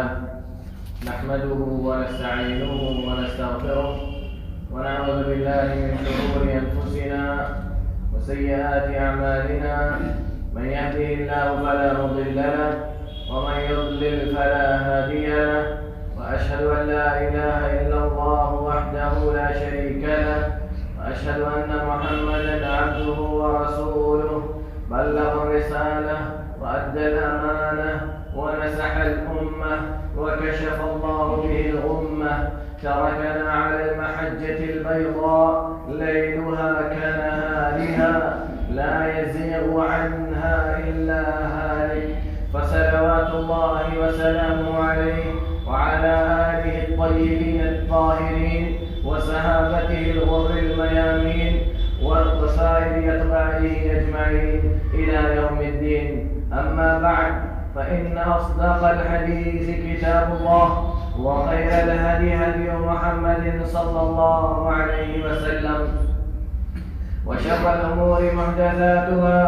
لله نحمده ونستعينه ونستغفره ونعوذ بالله من شرور أنفسنا وسيئات أعمالنا. من يهده الله فلا مضل له ومن يضلل فلا هادي له، وأشهد أن لا إله إلا الله وحده لا شريك له، وأشهد أن محمدا عبده ورسوله بلغ الرسالة وأدى الأمانة ونصح الأمة وكشف الله به الغمة. تركنا على المحجة البيضاء ليلها كنهارها لا يزيغ عنها إلا هالك، فصلوات الله وسلامه عليه وعلى آله الطيبين الطاهرين وصحابته الغر الميامين وسائر أتباعه أجمعين إلى يوم الدين. أما بعد، فإن أصدق الحديث كتاب الله، وخير الهدي هدي محمد صلى الله عليه وسلم، وشر الأمور محدثاتها،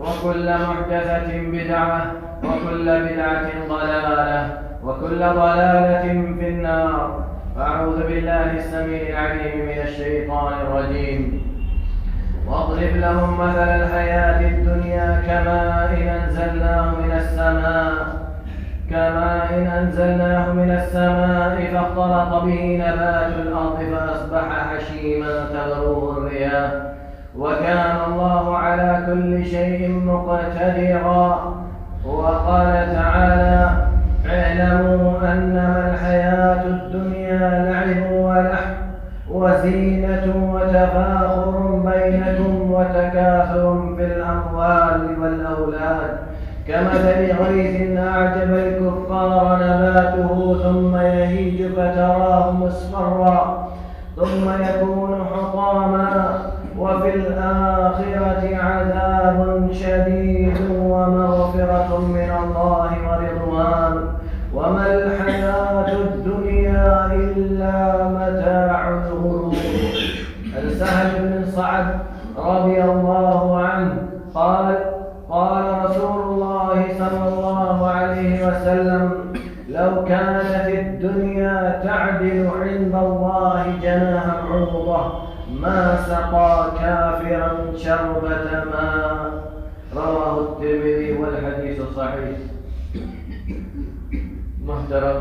وكل محدثة بدعة، وكل بدعة ضلالة، وكل ضلالة في النار. أعوذ بالله السميع العليم من الشيطان الرجيم. واضرب لهم مثل الحياة الدنيا كماء أنزلناه من السماء فاختلط به نبات الأرض فأصبح هشيما تذروه الرياح، وكان الله على كل شيء مقتدرا. وقال تعالى: اعلموا أنما الحياة الدنيا لعب ولهو وزينة وتفاخر بينكم وتكاثر في الأموال والأولاد كمثل غيث أعجب الكفار نباته ثم يهيج فتراه مصفرا ثم يكون حطاما، وفي الآخرة عذاب شديد ومغفرة من الله ورضوان، وما الحياة الدنيا إلا متاع الغرور. عن سهل بن سعد رضي الله عنه قال: قال رسول الله صلى الله عليه وسلم: لو كانت الدنيا تعدل عند الله جناح بعوضة ما سقى كافرا شربة ماء. رواه الترمذي والحديث صحيح. محترم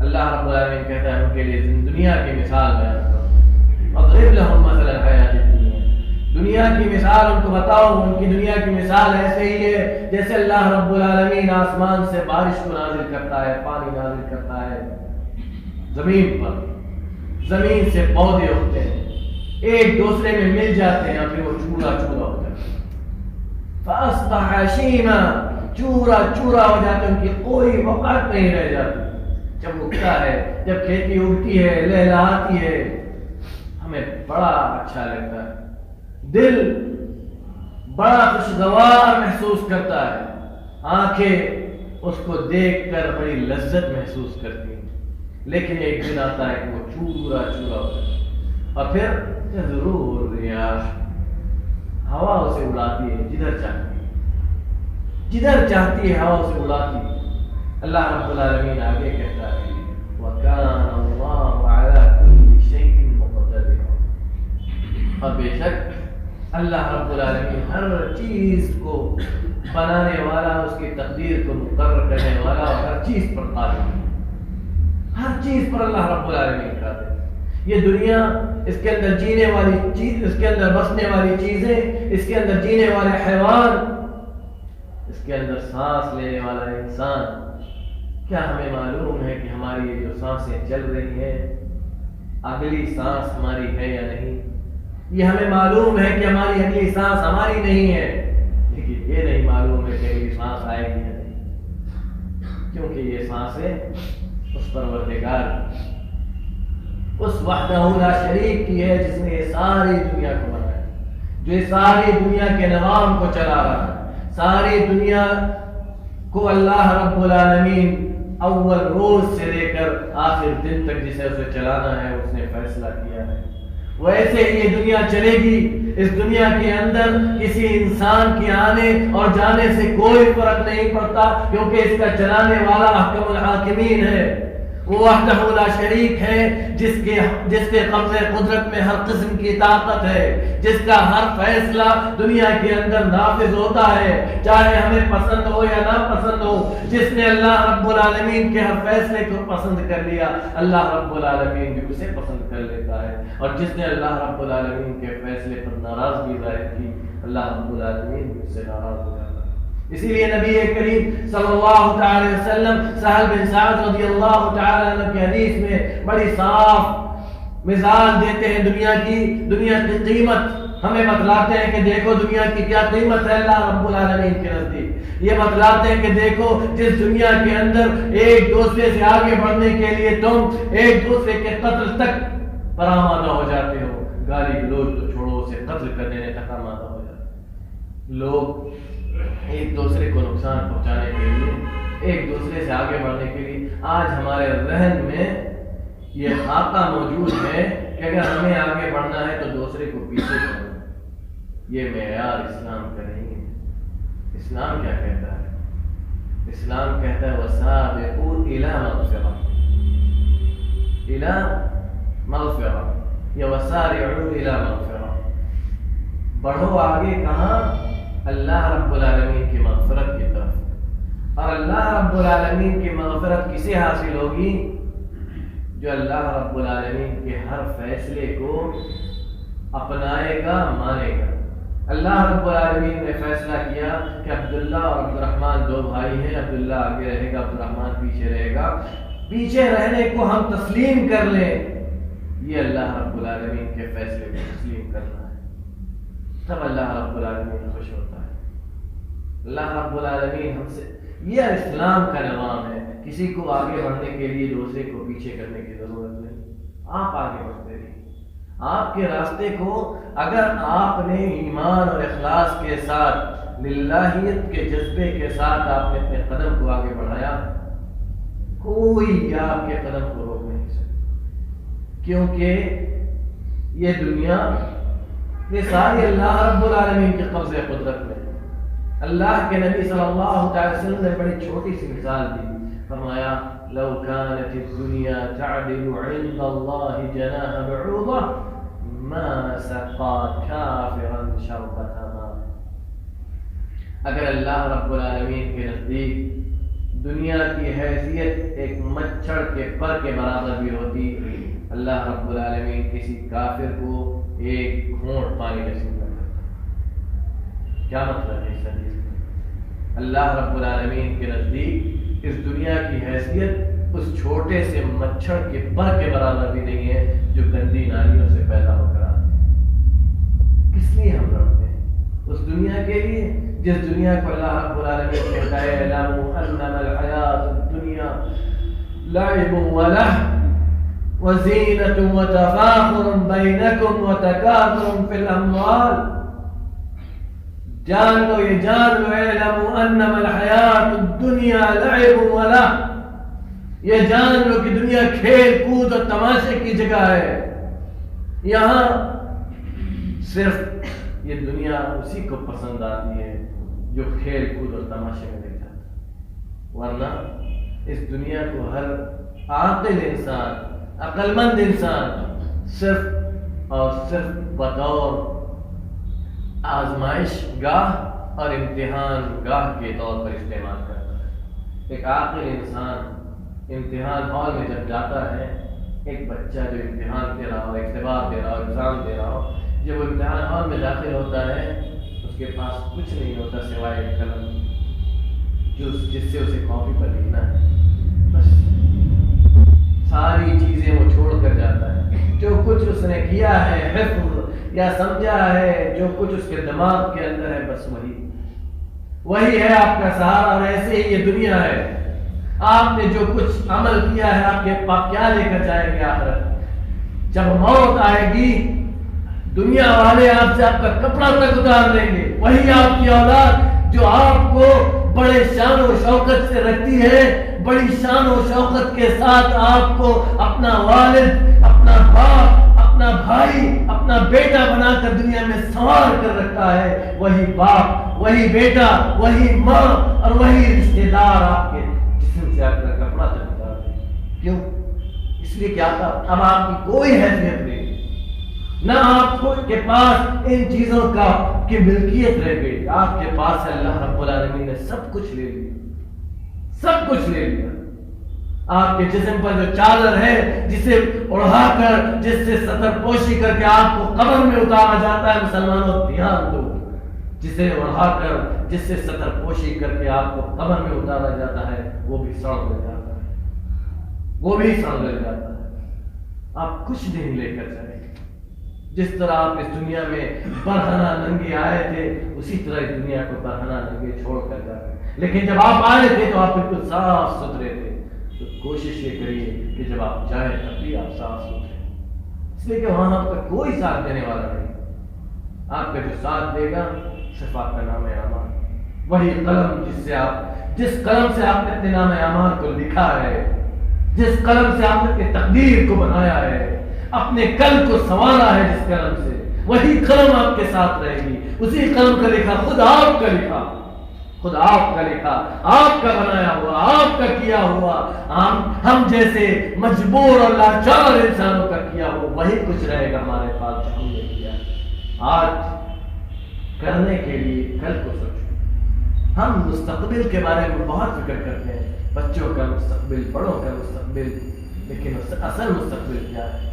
اللہ رب العالمین کہتا ہے ان کے لیے دنیا کی مثال بیان کرو، اضرب لهم مثل الحیات الدنیا، دنیا کی مثال ان کو بتاؤ. ان کی دنیا کی مثال ایسے ہی ہے جیسے اللہ رب العالمین آسمان سے بارش کو نازل کرتا ہے، پانی نازل کرتا ہے زمین پر، زمین سے پودے اگتے ہیں، ایک دوسرے میں مل جاتے ہیں، پھر وہ چورا چورا ہو جاتا ہے. فاصبح شیما، چورا چورا ہو جاتے ہیں، ان کی کوئی وقت نہیں رہ جاتی. جب اگتا ہے، جب کھیتی اگتی ہے، لہلہاتی ہے، ہمیں بڑا اچھا لگتا ہے، دل بڑا خوشگوار محسوس کرتا ہے، آنکھیں اس کو دیکھ کر بڑی لذت محسوس کرتی ہیں. لیکن ایک دن آتا ہے کہ وہ چورا چورا ہو جاتا ہے، اور پھر ضرور ریاح، ہوا اسے اڑاتی ہے جدھر چاہتی ہے، جدھر چاہتی ہے ہوا اسے اڑاتی ہے. اللہ رب العالمین آگے کہتا ہے وَكَانَ اللَّهُ عَلَى كُلِّ شَيْءٍ مُقْتَدِرًا، اور بے شک اللہ رب العالمین ہر چیز کو بنانے والا، اس کی تقدیر کو مقرر کرنے والا، اور ہر چیز پر قادر، ہر چیز پر اللہ رب العالمین قادر. یہ دنیا، اس کے اندر جینے والی چیز، اس کے اندر بسنے والی چیزیں، اس کے اندر جینے والے حیوان، اس کے اندر سانس لینے والا انسان، کیا ہمیں معلوم ہے کہ ہماری یہ جو سانسیں چل رہی ہیں اگلی سانس ہماری ہے یا نہیں؟ یہ ہمیں معلوم ہے کہ ہماری اگلی سانس ہماری نہیں ہے، لیکن یہ نہیں معلوم ہے کہ اگلی سانس آئے گی یا نہیں، کیونکہ یہ سانسیں اس پروردگار، اس وحدہ لا شریک کی ہے، جس نے یہ ساری دنیا کو بنایا، جو یہ ساری دنیا کے نظام کو چلا رہا ہے. ساری دنیا کو اللہ رب العالمین اول روز سے لے کر آخر دن تک جسے اسے چلانا ہے اس نے فیصلہ کیا ہے. ویسے ہی یہ دنیا چلے گی. اس دنیا کے اندر کسی انسان کے آنے اور جانے سے کوئی فرق نہیں پڑتا، کیونکہ اس کا چلانے والا احکم الحاکمین ہے، وہ وحدہ لا شریک ہے، جس کے قبضے قدرت میں ہر قسم کی طاقت ہے، جس کا ہر فیصلہ دنیا کے اندر نافذ ہوتا ہے، چاہے ہمیں پسند ہو یا نہ پسند ہو. جس نے اللہ رب العالمین کے ہر فیصلے کو پسند کر لیا، اللہ رب العالمین بھی اسے پسند کر لیتا ہے، اور جس نے اللہ رب العالمین کے فیصلے پر ناراضگی ظاہر کی، اللہ رب العالمین بھی اسے ناراض ہو جاتا ہے. اسی لیے نبی کریم صلی اللہ تعالی وسلم سہل بن سعد رضی اللہ تعالی عنہ کی حدیث میں بڑی صاف مثال دیتے ہیں دنیا کی قیمت ہمیں بتلاتے ہیں کہ دیکھو دنیا کی کیا قیمت ہے اللہ رب العالمین کے نزدیک. یہ بتلاتے ہیں کہ دیکھو جس دنیا کے اندر ایک دوسرے سے آگے بڑھنے کے لیے تم ایک دوسرے کے قتل تک پر آمادہ ہو جاتے ہو، گالی گلوچ تو چھوڑو، اسے قتل کرنے تک آمادہ ہو جاتے. لوگ ایک دوسرے کو نقصان پہنچانے کے لیے، ایک دوسرے سے آگے بڑھنے کے لیے، آج ہمارے ذہن میں یہ خاکہ موجود ہے کہ اگر ہمیں آگے بڑھنا ہے تو دوسرے کو پیچھے کرنا. یہ معیار اسلام کا نہیں ہے. اسلام کیا کہتا ہے؟ اسلام کہتا ہے وَسَابِقُوا إِلَى مَغْفِرَةٍ یا وَسَارِعُوا إِلَى مَغْفِرَةٍ. بڑھو آگے کہاں؟ اللہ رب العالمین کی مغفرت کی طرف. اور اللہ رب العالمین کی مغفرت کسے حاصل ہوگی؟ جو اللہ رب العالمین کے ہر فیصلے کو اپنائے گا، مانے گا. اللہ رب العالمین نے فیصلہ کیا کہ عبداللہ اور عبدالرحمن دو بھائی ہیں، عبداللہ آگے رہے گا، عبدالرحمن پیچھے رہے گا، پیچھے رہنے کو ہم تسلیم کر لیں. یہ اللہ رب العالمین کے فیصلے کو تسلیم کرنا ہے، تب اللہ رب العالمین خوش ہوتا ہے. اللہ رب العالمین ہم سے، یہ اسلام کا نظام ہے. کسی کو آگے بڑھنے کے لیے دوسرے کو پیچھے کرنے کی ضرورت نہیں. آپ آگے بڑھتے رہیے. آپ کے راستے کو اگر آپ نے ایمان اور اخلاص کے ساتھ، للہیت کے جذبے کے ساتھ آپ نے اپنے قدم کو آگے بڑھایا، کوئی آپ کے قدم کو روک نہیں سکتا. کیونکہ یہ دنیا، یہ ساری اللہ رب العالمین کے قبضے قدرت میں. اللہ کے نبی صلی اللہ علیہ وسلم نے بڑی چھوٹی سی مثال دی. فرمایا لو كانت الدنيا تعدل عند الله جناح بعوضة ما سقى كافرا شربة ماء. اگر اللہ رب العالمین کے نزدیک دنیا کی حیثیت ایک مچھر کے پر کے برابر بھی ہوتی، اللہ رب العالمین کسی کافر کو ایک گھونٹ پانی نصیب نہ کرتا۔ کیا مطلب ہے اس حدیث کا؟ اللہ رب العالمین کے نزدیک اس دنیا کی حیثیت اس چھوٹے سے مچھر کے پر کے برابر بھی نہیں ہے جو گندی نالیوں سے پیدا ہو کر آتے ہیں۔ کس لیے ہم لڑتے ہیں؟ اس دنیا کے لیے جس دنیا کو اللہ رب العالمین کہتا ہے اعلموا انما الحیات الدنیا لعب ولہو وزینۃ وتفاخر بینکم وتکاثر فی الاموال، جان لو یہ جان لو اعلموا انما الحیات الدنیا لعب ولہو، یہ جان لو کہ دنیا کھیل کود اور تماشے کی جگہ ہے۔ یہاں صرف یہ دنیا اسی کو پسند آتی ہے جو کھیل کود اور تماشے میں دیکھ جاتا ہے، ورنہ اس دنیا کو ہر عاقل انسان، عقل مند انسان صرف اور صرف بطور آزمائش گاہ اور امتحان گاہ کے طور پر استعمال کرتا ہے۔ ایک عاقل انسان امتحان ہال میں جب جاتا ہے، ایک بچہ جو امتحان دے رہا ہو، اختبار دے رہا ہو، ایگزام دے رہا ہو، جب وہ امتحان ہال میں داخل ہوتا ہے اس کے پاس کچھ نہیں ہوتا سوائے ایک قلم جس سے اسے کاپی پر لکھنا ہے، بس ساری چیزیں وہ چھوڑ کر جاتا ہے۔ جو کچھ اس نے کیا ہے حفظ یا سمجھا ہے، جو کچھ اس کے دماغ کے اندر ہے، بس وہی ہے آپ کا سہارا۔ اور ایسے ہی یہ دنیا ہے، آپ نے جو کچھ عمل کیا ہے آپ کے پاس کیا لے کر جائیں گے آخرت؟ جب موت آئے گی دنیا والے آپ سے آپ کا کپڑا تک اتار لیں گے، وہی آپ کی اولاد جو آپ کو بڑے شان و شوکت سے رکھتی ہے، بڑی شان و شوکت کے ساتھ آپ کو اپنا والد، اپنا باپ، اپنا بھائی، اپنا بیٹا بنا کر دنیا میں سنوار کر رکھا ہے، وہی باپ، وہی بیٹا، وہی ماں اور وہی رشتے دار آپ کے جسم سے آپ کا کپڑا تک اتار دیں گے۔ کیوں؟ اس لیے کیا تھا اب آپ کی کوئی حیثیت نہیں، نہ آپ کو کے پاس ان چیزوں کی ملکیت رہ گئی، آپ کے پاس اللہ رب العالمین نے سب کچھ لے لیا، سب کچھ لے لیا۔ آپ کے جسم پر جو چادر ہے جسے اڑا کر، جس سے سطر پوشی کر کے آپ کو قبر میں اتارا جاتا ہے، مسلمانوں دھیان دو، جسے اڑا کر، جس سے سطر پوشی کر کے آپ کو قبر میں اتارا جاتا ہے، وہ بھی سڑ گل جاتا ہے، وہ بھی سڑ گل جاتا ہے۔ آپ کچھ نہیں لے کر چلے، جس طرح آپ اس دنیا میں برہنہ ننگے آئے تھے اسی طرح اس دنیا کو برہنہ ننگے چھوڑ کر جاتے ہیں۔ لیکن جب آپ آئے تھے تو آپ بالکل صاف ستھرے تھے، تو کوشش یہ کریے کہ جب آپ جائیں تب بھی آپ صاف ستھرے، اس لیے کہ وہاں آپ کا کوئی ساتھ دینے والا نہیں۔ آپ کا جو ساتھ دے گا صرف آپ کا نام اعمال، وہی قلم جس قلم سے آپ نے اپنے نام اعمال کو لکھا ہے، جس قلم سے آپ نے اپنی تقدیر کو بنایا ہے، اپنے کل کو سنوارا ہے، جس قلم سے، وہی قلم آپ کے ساتھ رہے گی۔ اسی قلم کا لکھا، خود آپ کا لکھا، خود آپ کا لکھا، آپ کا بنایا ہوا، آپ کا کیا ہوا، ہم جیسے مجبور اور لاچار انسانوں کا کیا ہوا وہی کچھ رہے گا ہمارے پاس جو ہم نے کیا۔ آج کرنے کے لیے کل کو سوچو۔ ہم مستقبل کے بارے میں بہت فکر کرتے ہیں، بچوں کا مستقبل، بڑوں کا مستقبل، لیکن اصل مستقبل کیا ہے؟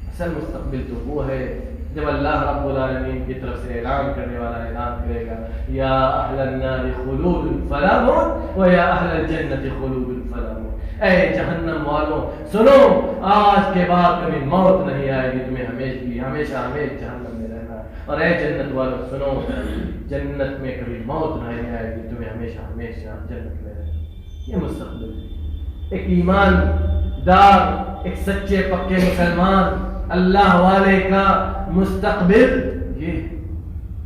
اصل مستقبل تو وہ ہے جب اللہ رب العالمین کی طرف سے اعلان کرنے والا اعلان کرے گا، یا اہل النار خلود فلا موت و یا اہل الجنت خلود فلا موت۔ اے جہنم والوں سنو، آج کے بعد کبھی موت نہیں آئے گی، تمہیں ہمیشہ جہنم میں رہنا ہے۔ اور اے جنت والوں سنو، جنت میں کبھی موت نہیں آئے گی، تمہیں ہمیشہ جنت میں رہنا ہے۔ یہ مستقبل ہے۔ ایک ایمان دار، ایک سچے پکے مسلمان، اللہ والے کا مستقبل یہ،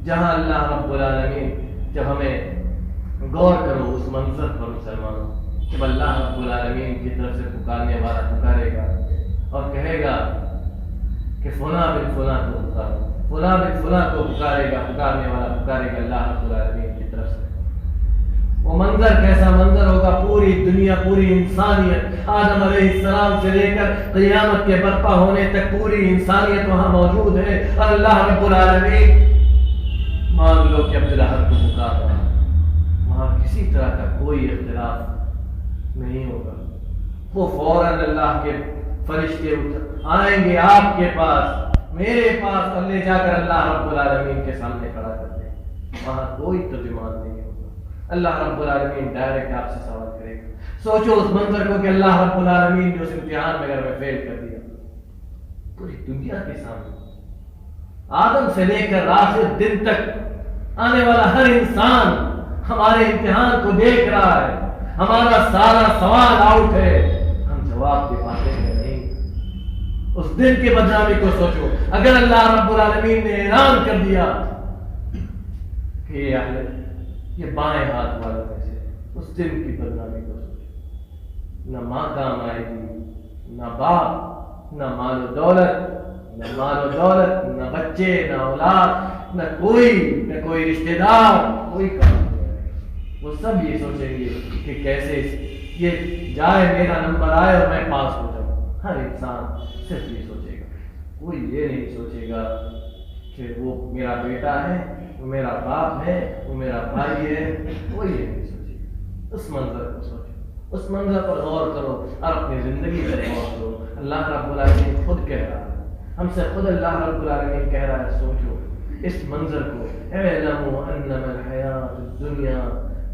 جہاں اللہ رب العالمین جب ہمیں غور کرو اس منظر پر مسلمانوں، جب اللہ رب العالمین کی طرف سے پکارنے والا پکارے گا اور کہے گا کہ فلاں بن فلاں کو پکارو، فلاں بن فلاں کو پکارے گا، پکارنے والا پکارے گا اللہ رب العالمین کی طرف سے، وہ منظر کیسا منظر ہوگا؟ پوری دنیا، پوری انسانیت، آدم علیہ السلام سے لے کر قیامت کے برپا ہونے تک پوری انسانیت وہاں موجود ہے، اور اللہ رب العالمین مان لو کہ عبدالحق کو پکار رہا ہے، وہاں کسی طرح کا کوئی اختلاف نہیں ہوگا. وہ فوراً اللہ کے فرشتے آئیں گے آپ کے پاس، میرے پاس، اور لے جا کر اللہ رب العالمین کے سامنے کھڑا کر دیں. وہاں کوئی ترجمان نہیں ہوگا. اللہ رب العالمین ڈائریکٹ آپ سے سوال کرے گا. سوچو اس منظر کو کہ اللہ رب العالمین نے اس امتحان میں اگر میں فیل کر دیا، پوری دنیا کے سامنے، آدم سے لے کر آخر دن تک آنے والا ہر انسان ہمارے امتحان کو دیکھ رہا ہے. ہمارا سارا سوال آؤٹ ہے، ہم جواب دے پاتے ہیں نہیں. اس دن کی بدنامی کو سوچو. اگر اللہ رب العالمین نے اعلان کر دیا کہ یہ بائیں ہاتھ والوں میں سے، اس دن کی بدنامی کو سوچو. نہ ماں کام آئے گی، نہ باپ، نہ مال و دولت، نہ بچے، نہ اولاد، نہ کوئی رشتہ دار، کوئی کام نہیں آئے. وہ سب یہ سوچیں گے کہ کیسے یہ جائے، میرا نمبر آئے اور میں پاس ہو جاؤں. ہر انسان صرف یہ سوچے گا. کوئی یہ نہیں سوچے گا کہ وہ میرا بیٹا ہے، وہ میرا باپ ہے، وہ میرا بھائی ہے. کوئی یہ نہیں سوچے گا. اس منظر کو سوچو، اس منظر پر غور کرو اور اپنی زندگی پر غور کرو. اللہ رب العالمین خود کہہ رہا ہے، ہم سے خود اللہ رب العالمین کہہ رہا ہے. سوچو اس منظر کو. اعلموا انما الحیات الدنیا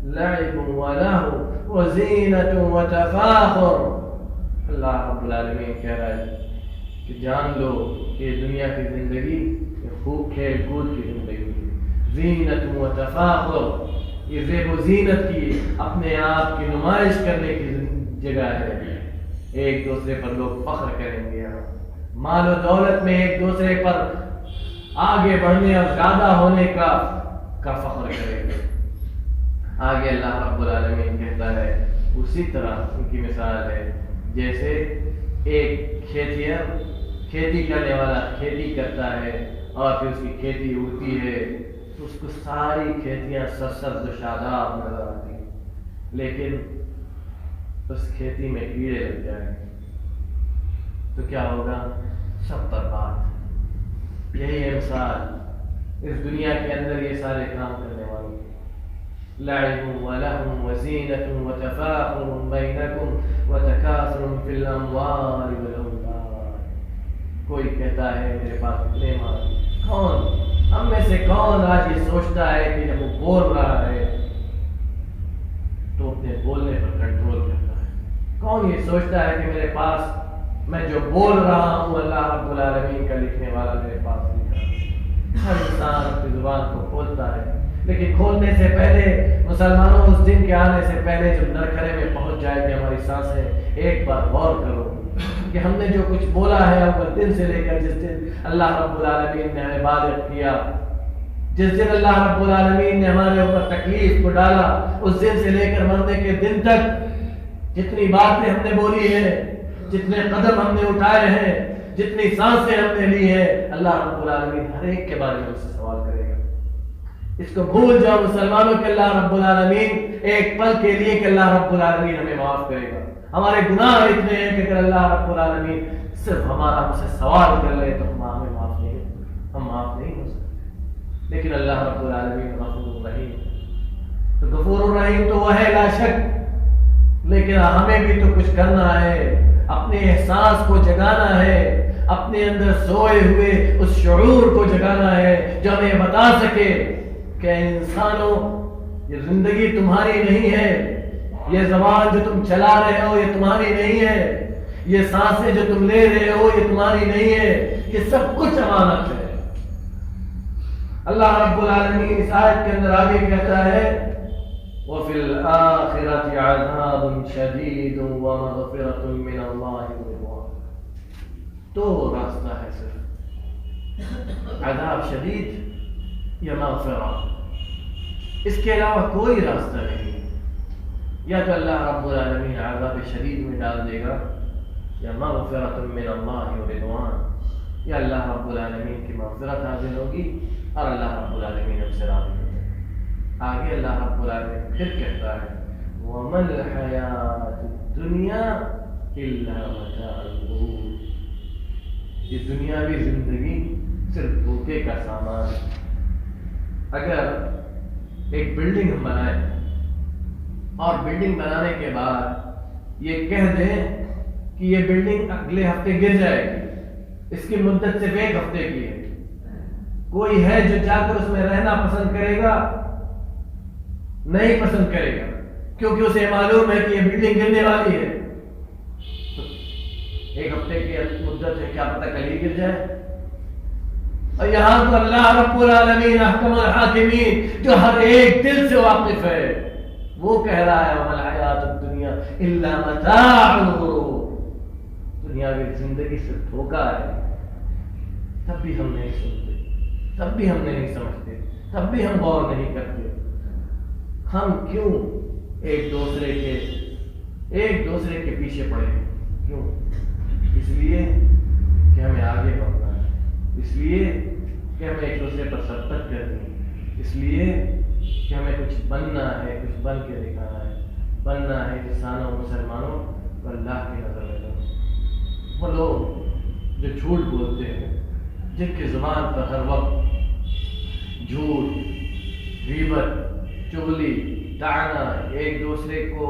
لعب ولہو وزینۃ وتفاخر. اللہ رب العالمین کہہ رہا ہے کہ جان لو کہ دنیا کی زندگی خوب کھیل کود کی زندگی ہے. زینت و تفاخر، یہ زیب و زینت کی، اپنے آپ کی نمائش کرنے کی جگہ ہے. ایک دوسرے پر لوگ فخر کریں گے. مال و دولت میں ایک دوسرے پر آگے بڑھنے اور زیادہ ہونے کا فخر کریں گے. آگے اللہ رب العالمین کہتا ہے اسی طرح ان کی مثال ہے جیسے ایک کھیتی کرنے والا کھیتی کرتا ہے اور پھر اس کی کھیتی اگتی ہے تو اس کو ساری کھیتیاں سرسبز و شاداب نظر آتی ہیں، لیکن اس کھیتی میں کیڑے لگ جائیں تو کیا ہوگا؟ سب برباد. یہی ہے مثال اس دنیا کے اندر یہ سارے کام کرنے والے. لعب ولہو وزینۃ وتفاخر بینکم وتکاثر فی الاموال والاولاد. کوئی کہتا ہے میرے پاس اتنے مال. کون ہم میں سے کون آج یہ سوچتا ہے کہ جب وہ بول رہا ہے تو اپنے بولنے پر کنٹرول کرتا ہے؟ کون یہ سوچتا ہے کہ میرے پاس میں جو بول رہا ہوں اللہ رب العالمین کا لکھنے والا میرے پاس لکھا ہے؟ ہر انسان اپنی زبان کو کھولتا ہے، لیکن کھولنے سے پہلے مسلمانوں اس دن کے آنے سے پہلے جب نرکھڑے میں پہنچ جائے گی ہماری سانسیں، ایک بار غور کرو کہ ہم نے جو کچھ بولا ہے وہ دن سے لے کر جس دن اللہ رب العالمین نے ہمیں بالغ کیا، جس دن اللہ رب العالمین نے ہمارے اوپر تکلیف کو ڈالا، اس دن سے لے کر مرنے کے دن تک جتنی باتیں ہم نے بولی ہیں، جتنے قدم ہم نے اٹھائے ہیں، جتنی سانسیں ہم نے لی ہیں، اللہ رب العالمین ہر ایک کے بارے میں ہم سے سوال کرے گا. اس کو بھول جاؤ مسلمانوں کہ اللہ رب العالمین ایک پل کے لیے کہ اللہ رب العالمین ہمیں معاف کرے گا. ہمارے گناہ اتنے ہیں کہ اگر اللہ رب العالمین صرف ہمارا ہم سے سوال کر لے تو ہم معاف نہیں ہو سکتے. لیکن اللہ رب العالمین غفور الرحیم، تو غفور الرحیم تو وہ ہے لا شک، لیکن ہمیں بھی تو کچھ کرنا ہے. اپنے احساس کو جگانا ہے، اپنے اندر سوئے ہوئے اس شعور کو جگانا ہے جو ہمیں بتا سکے کہ انسانوں یہ زندگی تمہاری نہیں ہے، یہ زبان جو تم چلا رہے ہو یہ تمہاری نہیں ہے، یہ سانسیں جو تم لے رہے ہو یہ تمہاری نہیں ہے، یہ سب کچھ امانت ہے. اللہ رب العالمین اس آیت کے اندر آگے کہتا ہے وَفِي الْآخِرَةِ عَذَابٌ شَدِيدٌ وَمَغْفِرَةٌ مِّنَ اللَّهِ وَرِضْوَانٌ. دو راستہ ہے صرف، عذاب شدید یا مغفرہ، اس کے علاوہ کوئی راستہ نہیں. یا تو اللہ رب العالمین عذاب شدید میں ڈال دے گا، یا مغفرۃ من اللہ ورضوان، یا اللہ رب العالمین کی مغفرت حاصل ہوگی اور اللہ رب العالمین ہم سے راضی ہو جائے. آگے اللہ رب العالمین پھر کہتا ہے وَمَا الْحَيَاةُ الدُّنْيَا إِلَّا مَتَاعُ الْغُرُورِ. یہ دنیاوی زندگی صرف دھوکے کا سامان ہے. اگر ایک بلڈنگ ہم بنائیں اور بلڈنگ بنانے کے بعد یہ کہہ دیں کہ یہ بلڈنگ اگلے ہفتے گر جائے گی، اس کی مدت صرف 1 ہفتے کی ہے، کوئی ہے جو جا کر اس میں رہنا پسند کرے گا؟ نہیں پسند کرے گا، کیونکہ اسے معلوم ہے کہ یہ بلڈنگ گرنے والی ہے۔ 1 ہفتے کی مدت ہے، کیا پتہ کل ہی گر جائے۔ اور یہاں تو اللہ رب العالمین احکم الحاکمین جو ہر ایک دل سے واقف ہے، وہ کہہ رہا ہے وَمَا الْحَيَاةُ الدُّنْيَا إِلَّا مَتَاعُ الْغُرُورِ، دنیاوی زندگی صرف دھوکہ ہے۔ تب بھی ہم نہیں سنتے، تب بھی ہم نہیں سمجھتے، تب بھی ہم غور نہیں کرتے۔ ہم کیوں ایک دوسرے کے پیچھے پڑے ہیں؟ کیوں؟ اس لیے کہ ہمیں آگے بڑھنا ہے، اس لیے کہ ہمیں ایک دوسرے پر شفقت کرنی ہے، اس لیے کہ ہمیں کچھ بننا ہے، کچھ بن کے دکھانا ہے، بننا ہے انسانوں مسلمانوں کو اللہ کی نظر میں۔ وہ لوگ جو جھوٹ بولتے ہیں، جن کی زبان پر ہر وقت جھوٹ، غیبت، چغلی، طعنہ، ایک دوسرے کو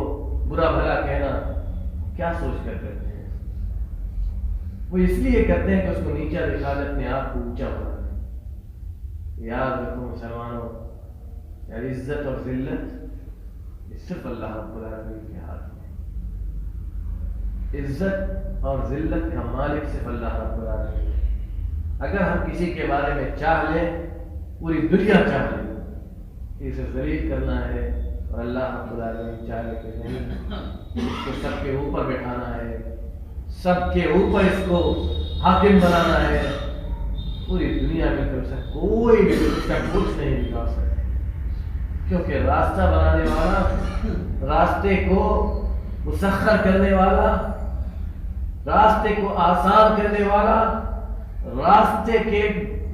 برا بھلا کہنا، کیا سوچ کر کرتے ہیں؟ وہ اس لیے کرتے ہیں کہ اس کو نیچا دکھا دے، اپنے آپ کو اونچا بنا دے۔ یاد رکھو مسلمانوں، عزت اور ذلت یہ صرف اللہ رب العالمین کے ہاتھ میں۔ عزت اور ذلت کا مالک صرف اللہ رب العالمین ہے۔ اگر ہم کسی کے بارے میں چاہ لیں، پوری دنیا چاہ لیں کہ اسے ذلیل کرنا ہے، اور اللہ رب العالمین چاہے کہ نہیں، اس کو سب کے اوپر بٹھانا ہے، سب کے اوپر اس کو حاکم بنانا ہے، پوری دنیا میں تو اسے کوئی بھی اس کا کچھ نہیں نکال سکتا، کیونکہ راستہ بنانے والا، راستے کو مسخر کرنے والا، راستے کو آسان کرنے والا، راستے کے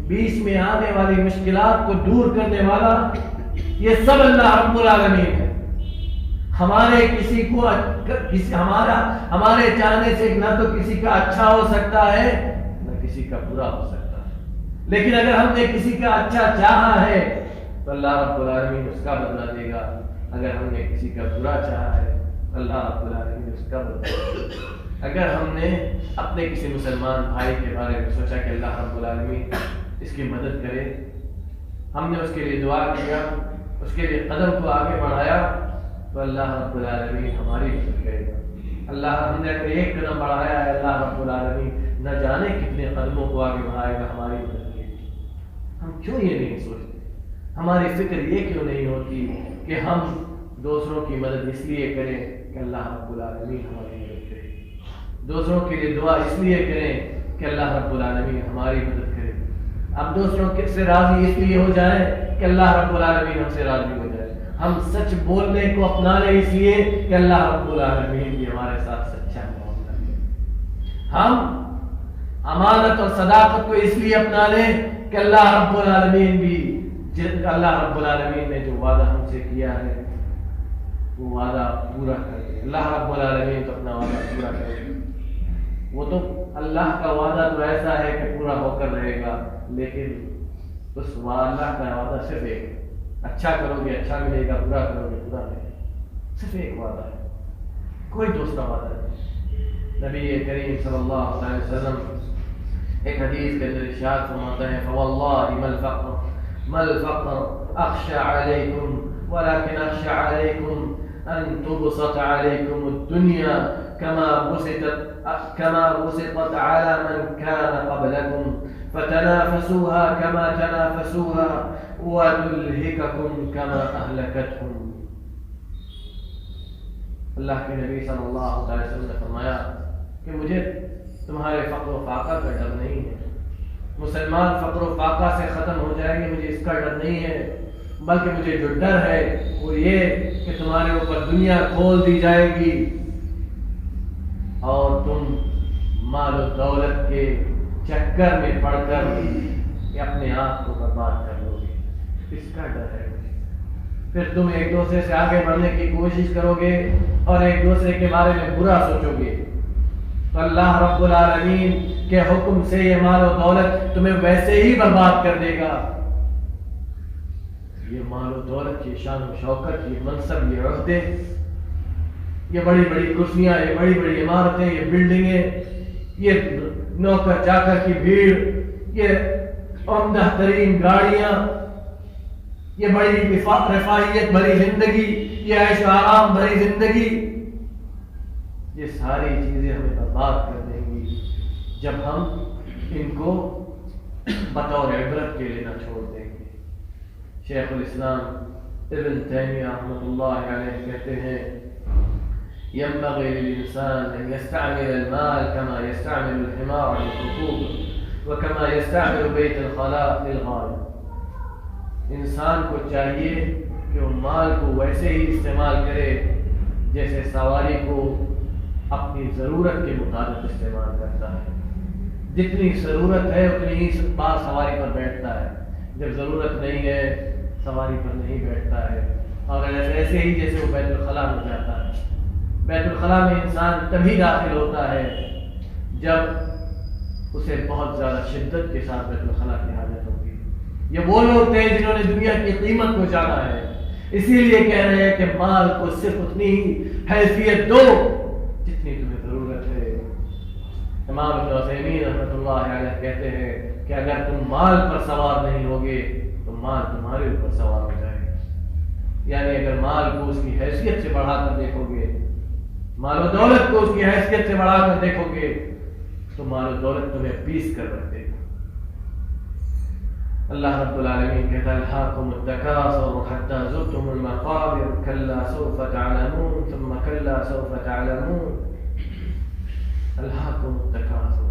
بیچ میں آنے والی مشکلات کو دور کرنے والا، یہ سب اللہ رب العالمین ہے۔ ہمارے کسی کو ہمارے چاہنے سے نہ تو کسی کا اچھا ہو سکتا ہے، نہ کسی کا برا ہو سکتا ہے، لیکن اگر ہم نے کسی کا اچھا چاہا ہے تو اللہ رب العالمین اس کا بدلہ دے گا، اگر ہم نے کسی کا برا چاہا ہے اللہ رب العالمین اس کا بدلہ دے گا۔ اگر ہم نے اپنے کسی مسلمان بھائی کے بارے میں سوچا کہ اللہ رب العالمین اس کی مدد کرے، ہم نے اس کے لیے دعا کیا، اس کے لیے قدم کو آگے بڑھایا، تو اللہ رب العالمین ہماری مدد کرے گا۔ اللہ ہم نے اگر ایک قدم بڑھایا ہے، اللہ رب العالمین نہ جانے کتنے قدموں کو آگے بڑھائے گا، ہماری مدد کرے گا۔ ہم کیوں یہ نہیں سوچتے؟ ہماری فکر یہ کیوں نہیں ہوتی کہ ہم دوسروں کی مدد اس لیے کریں کہ اللہ رب العالمین ہماری مدد کرے، دوسروں کے لیے دعا اس لیے کریں کہ اللہ رب العالمین ہماری مدد کرے، اب دوسروں سے راضی اس لیے ہو جائیں کہ اللہ رب العالمین ہم سے راضی ہو جائے، ہم سچ بولنے کو اپنا لیں اس لیے کہ اللہ رب العالمین بھی ہمارے ساتھ سچا معاملہ کرے، ہم امانت اور صداقت کو اس لیے اپنا لیں کہ اللہ رب العالمین بھی، اللہ رب العالمین نے جو وعدہ ہم سے کیا ہے وہ وعدہ پورا کرے، اللہ رب العالمین تو اپنا وعدہ پورا کرے، وہ تو اللہ کا وعدہ تو ایسا ہے کہ پورا ہو کر رہے گا، لیکن اس اللہ کا وعدہ صرف ایک ہے، اچھا کرو گے اچھا ملے گا، برا کرو گے برا ملے گا، صرف ایک وعدہ ہے، کوئی دوسرا وعدہ نہیں۔ نبی کریم صلی اللہ علیہ وسلم ایک حدیث کے اندر ارشاد فرماتے ہیں فواللہ ما الفقر اخشى عليكم ولكن اخشى عليكم ان تبسط عليكم الدنيا كما بسطت على من كان قبلكم فتنافسوها كما تنافسوها وتلهككم كما اهلكتهم۔ اللہ کے نبی صلی اللہ علیہ وسلم نے فرمایا کہ مجھے تمہارے فقر و فاقہ کا ڈر نہیں ہے، مسلمان فقر و فاقہ سے ختم ہو جائیں گے مجھے اس کا ڈر نہیں ہے، بلکہ مجھے جو ڈر ہے وہ یہ کہ تمہارے اوپر دنیا کھول دی جائے گی اور تم مال و دولت کے چکر میں پڑ کر اپنے آپ کو برباد کر لو گے، اس کا ڈر ہے مجھے۔ پھر تم ایک دوسرے سے آگے بڑھنے کی کوشش کرو گے اور ایک دوسرے کے بارے میں برا سوچو گے، تو اللہ رب العالمین کے حکم سے یہ مال و دولت تمہیں ویسے ہی برباد کر دے گا۔ یہ مال و دولت، یہ شان و شوکت، یہ منصب، یہ عہدے یہ بڑی بڑی کرسیاں، یہ بڑی بڑی عمارتیں، یہ بلڈنگیں، یہ نوکر چاکر کی بھیڑ، یہ عمدہ ترین گاڑیاں، یہ بڑی رفاہیت بھری زندگی، یہ عیش و آرام بھری زندگی، یہ ساری چیزیں ہمیں برباد کر دیں گی جب ہم ان کو بطور عبرت کے لینا چھوڑ دیں گے۔ شیخ الاسلام ابن تیمیہ رحمۃ اللہ علیہ کہتے ہیں ينبغي للإنسان أن يستعمل المال كما يستعمل الحمار للركوب وكما يستعمل بيت الخلاء للغاية۔ انسان کو چاہیے کہ وہ مال کو ویسے ہی استعمال کرے جیسے سواری کو اپنی ضرورت کے مطابق استعمال کرتا ہے۔ جتنی ضرورت ہے اتنی ہی بار سواری پر بیٹھتا ہے، جب ضرورت نہیں ہے سواری پر نہیں بیٹھتا ہے۔ اور ایسے ہی جیسے وہ بیت الخلاء میں جاتا ہے، بیت الخلاء میں انسان تبھی داخل ہوتا ہے جب اسے بہت زیادہ شدت کے ساتھ بیت الخلاء کی حاجت ہوگی۔ یہ وہ لوگ تھے جنہوں نے دنیا کی قیمت کو جانا ہے، اسی لیے کہہ رہے ہیں کہ مال کو صرف اتنی ہی حیثیت دو جتنی تمہیں ضرورت ہے۔ امام ابن عثیمین رحمۃ اللہ علیہ کہتے ہیں کہ اگر تم مال پر سوار نہیں ہوگے تو مال تمہارے اوپر سوار ہو جائے گا۔ یعنی اگر مال کو اس کی حیثیت سے بڑھا کر دیکھو گے، مال و دولت کو اس کی حیثیت سے بڑھا کر دیکھو گے تو مال و دولت تمہیں پیس کر رکھ دے گا۔ اللہ رب العالمین کہتا ہے الہاکم التکاثر حتی زرتم المقابر کلا سوف تعلمون ثم کلا سوف تعلمون۔ الہاکم التکاثر،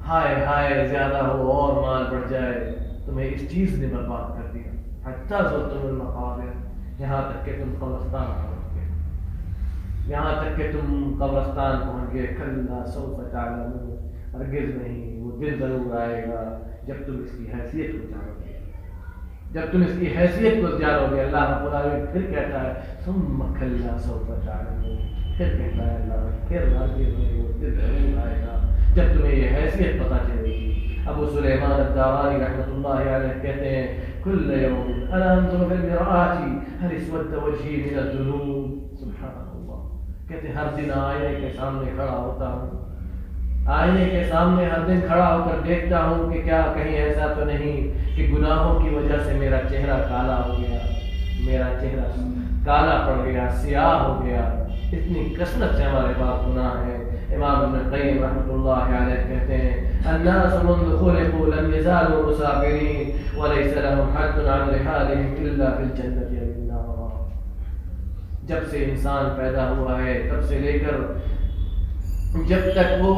ہائے ہائے زیادہ ہو اور مال بڑھ جائے، تمہیں اس چیز نے برباد کر دیا۔ حتی زرتم المقابر، یہاں تک کہ تم قبرستان پہنچ گئے، یہاں تک کہ تم قبرستان پہنچ گئے۔ کلا سوف تعلمون، ہرگز نہیں، وہ دن ضرور آئے گا جب تم اس کی حیثیت کو جانو گے، جب تم اس کی حیثیت کو جانو گے۔ اللہ رب العالمین پھر کہتا ہے ثم کلا سوف تعلمون، پھر کہتا ہے اللہ پھر ہرگز نہیں، وہ دن ضرور آئے گا جب تمہیں یہ حیثیت پتہ چلے گی۔ ابو سلیمان الدارانی رحمۃ اللہ علیہ کہتے ہیں کل یوم انا انظر فی المرآۃ هل اسود وجهی من الذنوب۔ سبحان اللہ، کہتے ہر دن آئینے کے سامنے کھڑا ہوتا ہوں، آئینے کے سامنے ہر دن کھڑا ہو کر دیکھتا ہوں کہ کیا کہیں ایسا تو نہیں کہ گناہوں کی وجہ سے میرا چہرہ کالا ہو گیا، میرا چہرہ کالا پڑ گیا، سیاہ ہو گیا۔ اتنی کثرت سے ہمارے پاس گناہ ہے۔ امام ابن قیم رحمۃ اللہ علیہ کہتے ہیں الناس منذ خلقوا لم يزالوا مسافرين وليس لهم حد عن رحالهم الا في الجنة او النار۔ جب سے انسان پیدا ہوا ہے تب سے لے کر جب تک وہ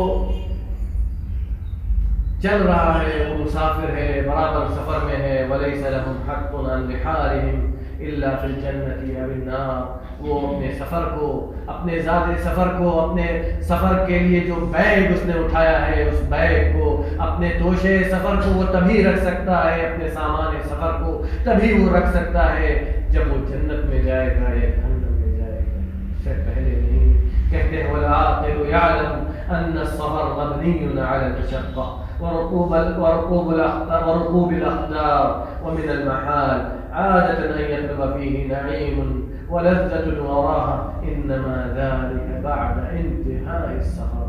چل رہا ہے وہ مسافر ہے، برابر سفر میں ہے۔ وَلَيْسَ لَهُمْ حَقٌّ عَنْ رِحَالِهِمْ إِلَّا فِي الْجَنَّةِ أَوِ النَّارِ۔ وہ اپنے سفر کو، اپنے ذات سفر کو، اپنے سفر کے لیے جو بیگ اس نے اٹھایا ہے اس بیگ کو، اپنے توشے سفر کو وہ تبھی رکھ سکتا ہے، اپنے سامان سفر کو تبھی وہ رکھ سکتا ہے جب وہ جنت میں جائے گا یا جہنم میں جائے گا، اس سے پہلے نہیں۔ کہتے ہیں والعاقل يعلم ان السفر مبني على المشقة وركوب الأقدار ومن المحال عادة أن يطلب فيه نعيم ولذة وراحة إنما ذلك بعد انتهاء السفر۔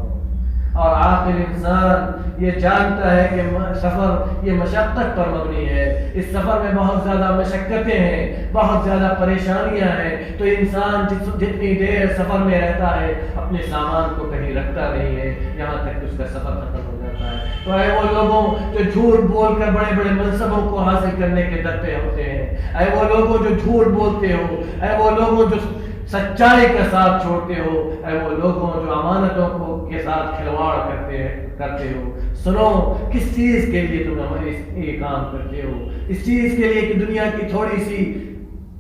اور عاقل انسان یہ جانتا ہے کہ سفر یہ مشقت پر مبنی ہے، اس سفر میں بہت زیادہ مشقتیں ہیں، بہت زیادہ پریشانیاں ہیں، تو انسان جتنی دیر سفر میں رہتا ہے اپنے سامان کو کہیں رکھتا نہیں ہے یہاں تک کہ اس کا سفر ختم ہو جاتا ہے۔ تو اے وہ لوگوں جو جھوٹ بول کر بڑے بڑے منصبوں کو حاصل کرنے کے در پہ ہوتے ہیں، اے وہ لوگوں جو جھوٹ بولتے ہو، اے وہ لوگوں جو سچائی کا ساتھ چھوڑتے ہو، اے وہ لوگوں جو امانتوں کو کے ساتھ کھلواڑ کرتے ہو، سنو کس چیز کے لیے تم یہ کام کرتے ہو؟ اس چیز کے لیے کہ دنیا کی تھوڑی سی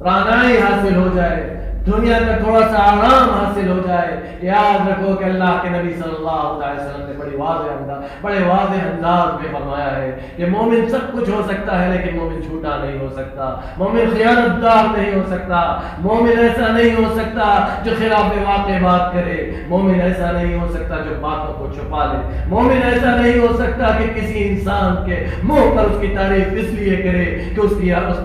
رانائی حاصل ہو جائے، دنیا کا تھوڑا سا آرام حاصل ہو جائے۔ یاد رکھو کہ اللہ کے نبی صلی اللہ علیہ وسلم نے بڑے واضح انداز میں فرمایا ہے کہ مومن سب کچھ ہو سکتا ہے لیکن مومن جھوٹا نہیں ہو سکتا، مومن خیانت دار نہیں ہو سکتا، مومن ایسا نہیں ہو سکتا جو خلاف واقع بات کرے، مومن ایسا نہیں ہو سکتا جو باتوں کو چھپا لے، مومن ایسا نہیں ہو سکتا کہ کسی انسان کے منہ پر اس کی تعریف اس لیے کرے کہ اس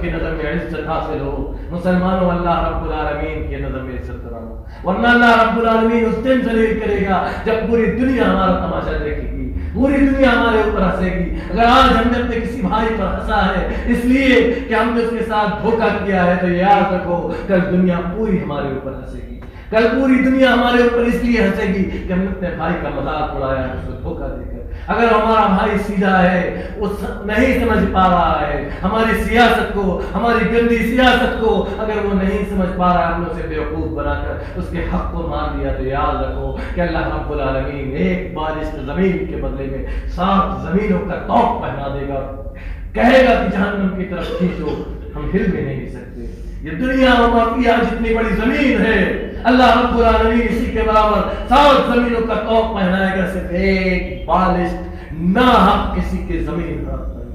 کی نظر میں عزت حاصل ہو۔ مسلمانوں، اللہ رب العالمین کی یہ نظر میں عزت کراؤں، ورنہ اللہ رب العالمین اس دن ذلیل کرے گا جب پوری دنیا ہمارا تماشا دیکھے گی، پوری دنیا ہمارے اوپر ہنسے گی۔ اگر آج ہم نے اپنے کسی بھائی پر ہنسا ہے اس لیے کہ ہم نے اس کے ساتھ دھوکہ کیا ہے، تو یاد رکھو کل دنیا پوری ہمارے اوپر ہنسے گی، کل پوری دنیا ہمارے اوپر اس لیے ہنسے گی کہ ہم نے اپنے بھائی کا مذاق اڑایا ہے، اس کو دھوکہ دے کر۔ اگر ہمارا بھائی سیدھا ہے، وہ نہیں سمجھ پا رہا ہے ہماری سیاست کو، ہماری گندی سیاست کو، اگر وہ نہیں سمجھ پا رہا ہے، ہم اسے بیوقوف بنا کر اس کے حق کو مان دیا، تو یاد رکھو کہ اللہ رب العالمین ایک بارش زمین کے بدلے میں 7 زمینوں کا طوق پہنا دے گا، کہے گا کہ جہنم کی طرف کھینچو، ہم ہل بھی نہیں سکتے۔ یہ دنیا و مافیا جتنی بڑی زمین ہے، اللہ رب العالمین اسی کے برابر 7 زمینوں کا طوق پہنائے گا، صرف ایک بالش ناحق کسی کے زمین ہاتھ پر۔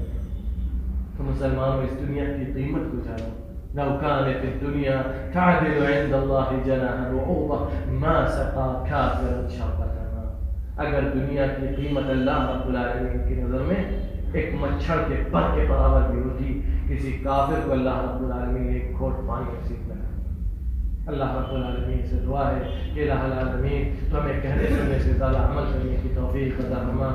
تو مسلمانوں اس دنیا کی قیمت کو جانو، لو كانت الدنيا تعدل عند الله جناح بعوضة ما سقى كافرا شربة ماء۔ اگر دنیا کی قیمت اللہ رب العالمین کی نظر میں ایک مچھر کے پر کے برابر بھی ہوتی، کسی کافر کو اللہ رب العالمین ایک گھونٹ پانی نصیب نہ کرے۔ اللہ رب العالمین سے دعا ہے کہ الہ العالمین تو ہمیں کہنے سننے سے زیادہ عمل کرنے کی توفیق عطا فرما۔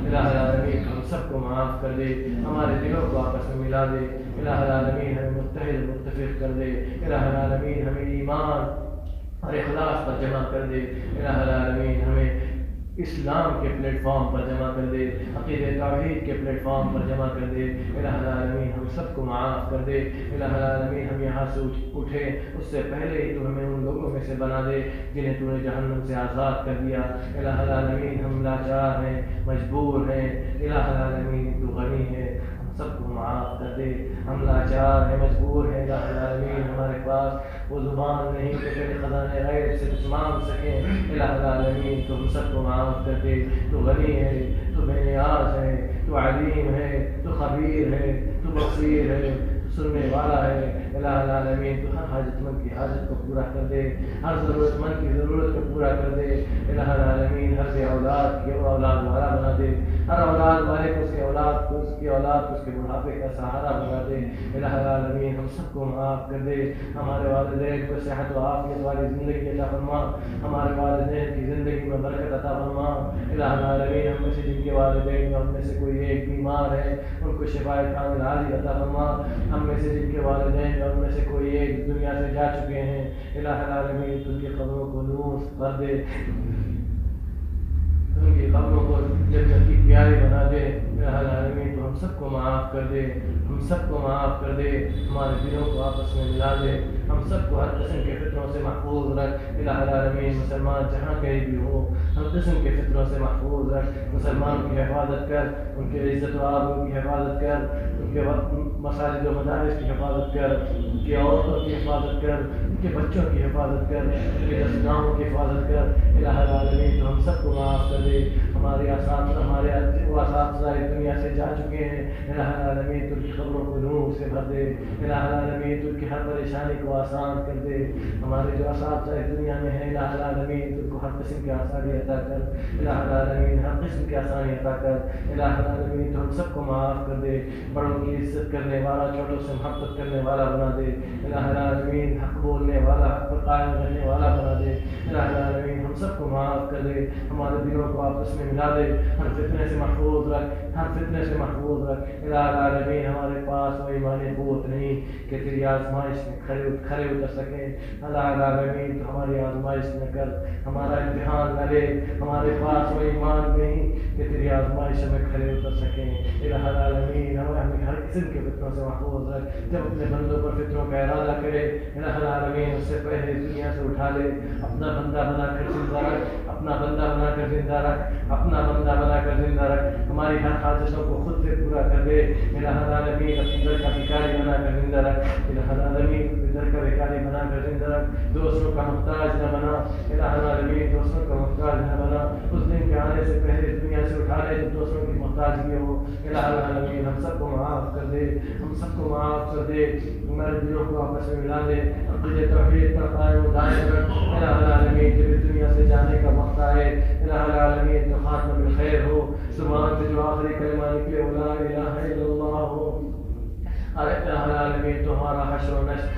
الہ العالمین ہم سب کو معاف کر دے، ہمارے دلوں کو آپس میں ملا دے۔ الہ العالمین ہمیں متحد متفق کر دے۔ الہ العالمین ہمیں ایمان اور اخلاص پر جمع کر دے۔ الہ العالمین ہمیں اسلام کے پلیٹ فارم پر جمع کر دے، عقیدہ توحید کے پلیٹ فارم پر جمع کر دے۔ الہ العالمین ہم سب کو معاف کر دے۔ الہ العالمین ہم یہاں سے اٹھے اس سے پہلے ہی تو ہمیں ان لوگوں میں سے بنا دے جنہیں تو نے جہنم سے آزاد کر دیا۔ الہ العالمین ہم لاچار ہیں، مجبور ہیں، الہ العالمین تو غنی ہے، ہم سب کو معاف کر دے۔ ہم لاچار ہیں، مجبور ہیں، الہ العالمین ہمارے پاس وہ زبان نہیں کہ تیرے خزانے غیب سے کچھ مانگ سکیں۔ الہ العالمین تو ہم سب کو معاف کر دے۔ تو غنی ہے، تو بے نیاز ہے، تو علیم ہے، تو خبیر ہے، تو بصیر ہے، تو سننے والا ہے۔ الہ العالمین تو ہر حاجت مند کی حاجت کو پورا کر دے، ہر ضرورت مند کی ضرورت کو پورا کر دے۔ الہ العالمین ہر بے اولاد کی اولاد والا بنا دے، ہر اولاد والے کو اس کے اولاد کو اس کی اولاد کو اس کے بڑھاپے کا سہارا بنا دے۔ الہ العالمین ہم سب کو معاف کر دے، ہمارے والدین کو صحت و عافیت والی زندگی عطا فرما، ہمارے والدین کی زندگی میں برکت عطا فرما۔ الہ العالمین ہم میں سے جن کے والدین اور ہم میں سے کوئی ایک بیمار ہے ان کو شفائے کامل عاجل عطا فرما، ہم میں سے جن کے والدین اور ہم میں سے کوئی ایک دنیا سے جا چکے ہیں، الہ العالمین ان کی قبروں کو نور کر دے، ان کی قبروں کو جنت کی پیاری بنا دے۔ الہ العالمین تو ہم سب کو معاف کر دے، ہم سب کو معاف کر دے، ہمارے دلوں کو آپس میں ملا دے، ہم سب کو ہر قسم کے فتنوں سے محفوظ رکھ۔ الہ العالمین مسلمان جہاں کہیں بھی ہو ہر قسم کے فتنوں سے محفوظ رکھ، مسلمان کی حفاظت کر، ان کے عزت و آبرو کی حفاظت کر، ان کے مساجد و مدارس کی حفاظت کر، ان کی عورتوں کی حفاظت کر، ان کے بچوں کی حفاظت کر، ان کے دستگاہوں کی حفاظت کر۔ الہ العالمین تو ہم سب کو معاف کر دے، ہمارے اساتذہ ہمارے وہ اساتذہ دنیا سے جا چکے ہیں، الہ العالمین تو ان کی خبروں کو نور سے بھر دے، الہ العالمین تو ان کی ہر پریشانی کو آسان کر دے، ہمارے جو اساتذہ دنیا میں ہیں الہ العالمین تو ان کو ہر قسم کی آسانی عطا کر، الہ العالمین ہر قسم کی آسانی عطا کر۔ الہ العالمین تو ہم سب کو معاف کر دے، بڑوں کی عزت کرنے والا، چھوٹوں سے محبت کرنے والا بنا دے، الہ العالمین حق بولنے والا، حق پر قائم رہنے والا بنا دے، الہ العالمین ہم سب کو معاف کر دے، ہمارے دلوں کو آپس میں ملا دے، ہر فتنے سے محفوظ رکھ، ہر فتنے سے محفوظ رکھ۔ الہ العالمین ہمارے پاس وہ ایمانی قوت نہیں کہ تیری آزمائش میں کھڑے اتر سکیں، الہ العالمین تو ہماری آزمائش نہ کر، ہمارا امتحان نہ لے، ہمارے پاس وہ ایمان نہیں کہ تیری آزمائش میں کھڑے اتر سکیں، الہ العالمین ہمیں ہر قسم کے فتنوں سے محفوظ رکھ۔ جب اپنے بندوں پر فتنوں کا ارادہ کرے الہ العالمین اس سے پہلے دنیا سے اٹھا لے، اپنا بندہ بنا کر زندہ رکھ، اپنا بندہ بنا کر زندہ رکھ، اپنا بندہ بنا کر زندہ رکھ، ہماری ہر خواہشوں کو خود سے پورا کر دے، الہ العالمین اپنے در کا بھکاری بنا کر زندہ رکھ، الہ العالمین اپنے در کا بھکاری بنا کر زندہ رکھ، دوسروں کا محتاج نہ بنا، الہ العالمین دوسروں کا محتاج نہ بنا، اس دن کے آنے سے پہلے دنیا سے اٹھا لے جو دوسروں کی محتاجگی ہو، الہ العالمین ہم سب کو معاف کر دے، ہم سب کو معاف کر دے، ہمارے دلوں کو آپس میں ملا دے، عقیدہ توحید پر قائم و دائم رکھ، الہ العالمین جب اس دنیا سے جانے کا وقت آئے الہ العالمین تو خاتمہ بالخیر ہو، زبان سے جو آخری کلمہ نکلے وہ لا الہ الا اللہ ہو، الہ العالمین تو ہمارا حشر و نشر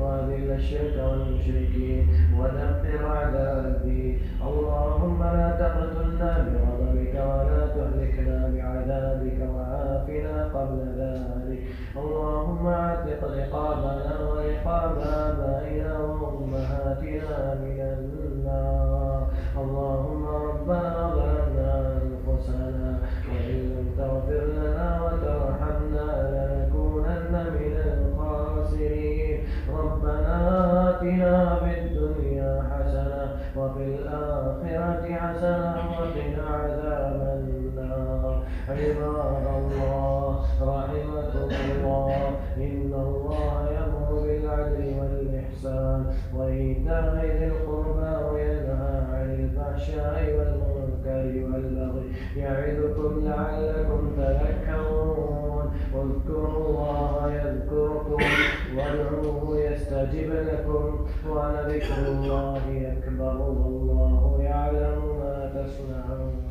وأذل الشرك والمشركين ودمر أعداء الدين। اللهم لا تقتلنا بغضبك ولا تهلكنا بعذابك وعافنا قبل ذلك. اللهم اعتق رقابنا ورقاب آبائنا وأمهاتنا من النار. اللهم ربنا ظلمنا أنفسنا وإن لم تغفر لنا وترحمنا لنكونن من الخاسرين. ربنا آتنا في الدنيا حسنة وفي الآخرة حسنة وقنا عذاب النار. عباد الله رحمكم الله، إن الله يأمر بالعدل والإحسان وإيتاء ذي القربى وينهى عن الفحشاء والمنكر والبغي يعظكم لعلكم تذكرون. اذكروا الله يذكركم وادعوه يستجب لكم ولذكر الله أكبر والله يعلم ما تصنعون.